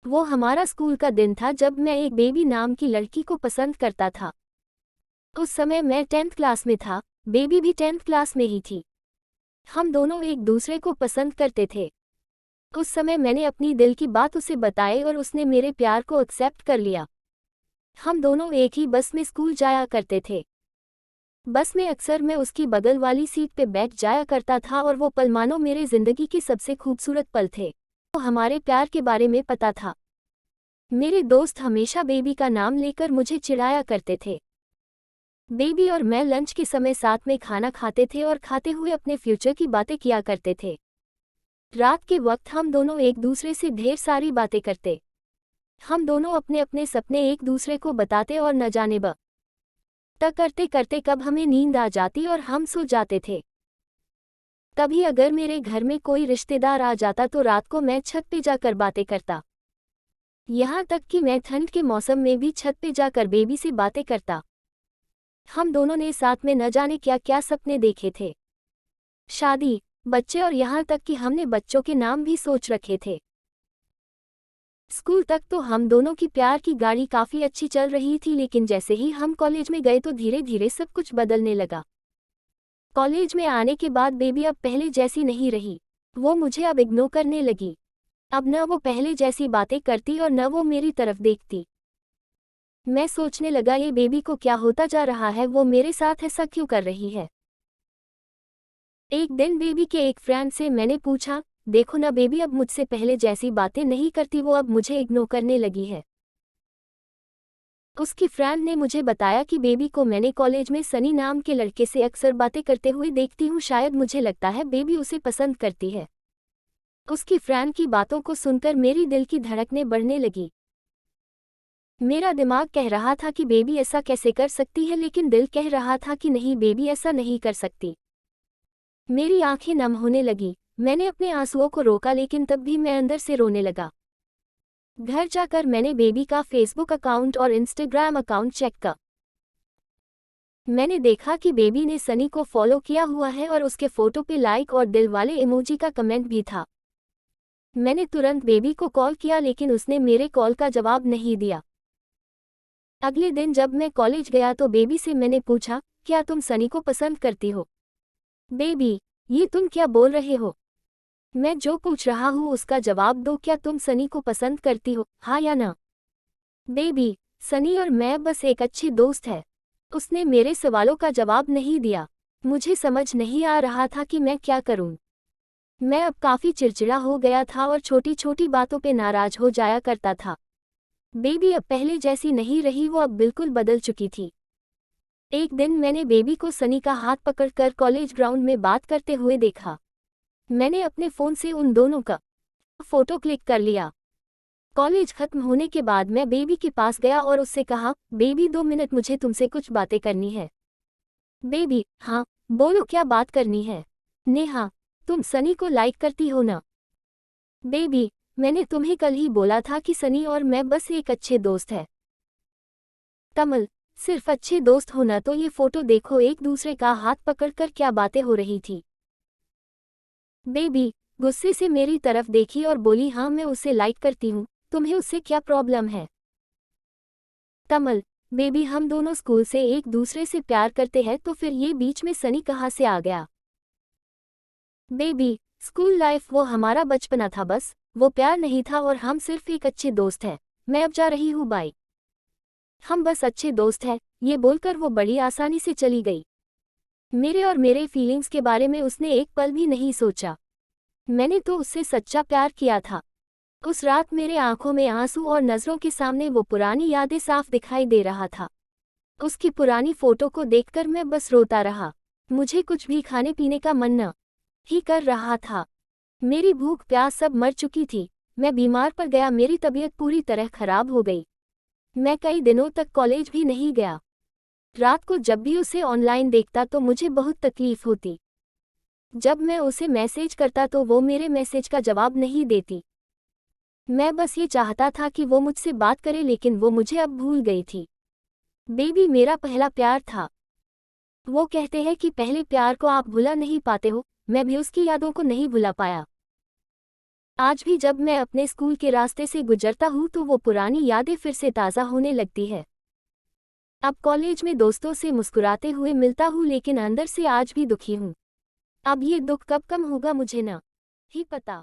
वो हमारा स्कूल का दिन था जब मैं एक बेबी नाम की लड़की को पसंद करता था। उस समय मैं 10th क्लास में था, बेबी भी 10th क्लास में ही थी। हम दोनों एक दूसरे को पसंद करते थे। उस समय मैंने अपनी दिल की बात उसे बताई और उसने मेरे प्यार को एक्सेप्ट कर लिया। हम दोनों एक ही बस में स्कूल जाया करते थे। बस में अक्सर मैं उसकी बगल वाली सीट पे बैठ जाया करता था और वो पल मानो मेरे जिंदगी के सबसे खूबसूरत पल थे। तो हमारे प्यार के बारे में पता था। मेरे दोस्त हमेशा बेबी का नाम लेकर मुझे चिढ़ाया करते थे। बेबी और मैं लंच के समय साथ में खाना खाते थे और खाते हुए अपने फ्यूचर की बातें किया करते थे। रात के वक्त हम दोनों एक दूसरे से ढेर सारी बातें करते। हम दोनों अपने अपने सपने एक दूसरे को बताते और न जाने तक करते करते कब हमें नींद आ जाती और हम सो जाते थे। कभी अगर मेरे घर में कोई रिश्तेदार आ जाता तो रात को मैं छत पे जाकर बातें करता। यहाँ तक कि मैं ठंड के मौसम में भी छत पे जाकर बेबी से बातें करता। हम दोनों ने साथ में न जाने क्या क्या सपने देखे थे। शादी, बच्चे और यहाँ तक कि हमने बच्चों के नाम भी सोच रखे थे। स्कूल तक तो हम दोनों की प्यार की गाड़ी काफ़ी अच्छी चल रही थी, लेकिन जैसे ही हम कॉलेज में गए तो धीरे धीरे सब कुछ बदलने लगा। कॉलेज में आने के बाद बेबी अब पहले जैसी नहीं रही। वो मुझे अब इग्नोर करने लगी। अब न वो पहले जैसी बातें करती और न वो मेरी तरफ देखती। मैं सोचने लगा ये बेबी को क्या होता जा रहा है, वो मेरे साथ ऐसा क्यों कर रही है। एक दिन बेबी के एक फ्रेंड से मैंने पूछा, देखो ना बेबी अब मुझसे पहले जैसी बातें नहीं करती, वो अब मुझे इग्नोर करने लगी है। उसकी फ्रेंड ने मुझे बताया कि बेबी को मैंने कॉलेज में सनी नाम के लड़के से अक्सर बातें करते हुए देखती हूँ, शायद मुझे लगता है बेबी उसे पसंद करती है। उसकी फ्रेंड की बातों को सुनकर मेरी दिल की धड़कनें बढ़ने लगी। मेरा दिमाग कह रहा था कि बेबी ऐसा कैसे कर सकती है, लेकिन दिल कह रहा था कि नहीं, बेबी ऐसा नहीं कर सकती। मेरी आंखें नम होने लगी। मैंने अपने आंसुओं को रोका, लेकिन तब भी मैं अंदर से रोने लगा। घर जाकर मैंने बेबी का फेसबुक अकाउंट और इंस्टाग्राम अकाउंट चेक किया। मैंने देखा कि बेबी ने सनी को फॉलो किया हुआ है और उसके फोटो पे लाइक और दिल वाले इमोजी का कमेंट भी था। मैंने तुरंत बेबी को कॉल किया, लेकिन उसने मेरे कॉल का जवाब नहीं दिया। अगले दिन जब मैं कॉलेज गया तो बेबी से मैंने पूछा, क्या तुम सनी को पसंद करती हो? बेबी, ये तुम क्या बोल रहे हो? मैं जो पूछ रहा हूँ उसका जवाब दो, क्या तुम सनी को पसंद करती हो, हाँ या ना? बेबी, सनी और मैं बस एक अच्छी दोस्त है। उसने मेरे सवालों का जवाब नहीं दिया। मुझे समझ नहीं आ रहा था कि मैं क्या करूं। मैं अब काफ़ी चिड़चिड़ा हो गया था और छोटी छोटी बातों पे नाराज हो जाया करता था। बेबी अब पहले जैसी नहीं रही, वो अब बिल्कुल बदल चुकी थी। एक दिन मैंने बेबी को सनी का हाथ पकड़कर कॉलेज ग्राउंड में बात करते हुए देखा। मैंने अपने फ़ोन से उन दोनों का फोटो क्लिक कर लिया। कॉलेज खत्म होने के बाद मैं बेबी के पास गया और उससे कहा, बेबी 2 मिनट मुझे तुमसे कुछ बातें करनी है। बेबी, हाँ बोलो, क्या बात करनी है? नेहा, तुम सनी को लाइक करती हो ना? बेबी, मैंने तुम्हें कल ही बोला था कि सनी और मैं बस एक अच्छे दोस्त हैं। कमल, सिर्फ अच्छे दोस्त होना तो ये फोटो देखो, एक दूसरे का हाथ पकड़कर क्या बातें हो रही थी। बेबी गुस्से से मेरी तरफ देखी और बोली, हाँ मैं उसे लाइक करती हूँ, तुम्हें उससे क्या प्रॉब्लम है? कमल, बेबी हम दोनों स्कूल से एक दूसरे से प्यार करते हैं, तो फिर ये बीच में सनी कहाँ से आ गया? बेबी, स्कूल लाइफ वो हमारा बचपना था, बस वो प्यार नहीं था और हम सिर्फ एक अच्छे दोस्त हैं। मैं अब जा रही हूँ, बाय। हम बस अच्छे दोस्त हैं, ये बोलकर वो बड़ी आसानी से चली गई। मेरे और मेरे फीलिंग्स के बारे में उसने एक पल भी नहीं सोचा। मैंने तो उससे सच्चा प्यार किया था। उस रात मेरे आंखों में आंसू और नज़रों के सामने वो पुरानी यादें साफ दिखाई दे रहा था। उसकी पुरानी फोटो को देखकर मैं बस रोता रहा। मुझे कुछ भी खाने पीने का मन न ही कर रहा था। मेरी भूख प्यास सब मर चुकी थी। मैं बीमार पड़ गया, मेरी तबीयत पूरी तरह खराब हो गई। मैं कई दिनों तक कॉलेज भी नहीं गया। रात को जब भी उसे ऑनलाइन देखता तो मुझे बहुत तकलीफ होती। जब मैं उसे मैसेज करता तो वो मेरे मैसेज का जवाब नहीं देती। मैं बस ये चाहता था कि वो मुझसे बात करे, लेकिन वो मुझे अब भूल गई थी। बेबी मेरा पहला प्यार था। वो कहते हैं कि पहले प्यार को आप भुला नहीं पाते हो, मैं भी उसकी यादों को नहीं भुला पाया। आज भी जब मैं अपने स्कूल के रास्ते से गुजरता हूँ तो वो पुरानी यादें फिर से ताज़ा होने लगती है। अब कॉलेज में दोस्तों से मुस्कुराते हुए मिलता हूँ लेकिन अंदर से आज भी दुखी हूँ। अब ये दुख कब कम होगा मुझे ना ही पता।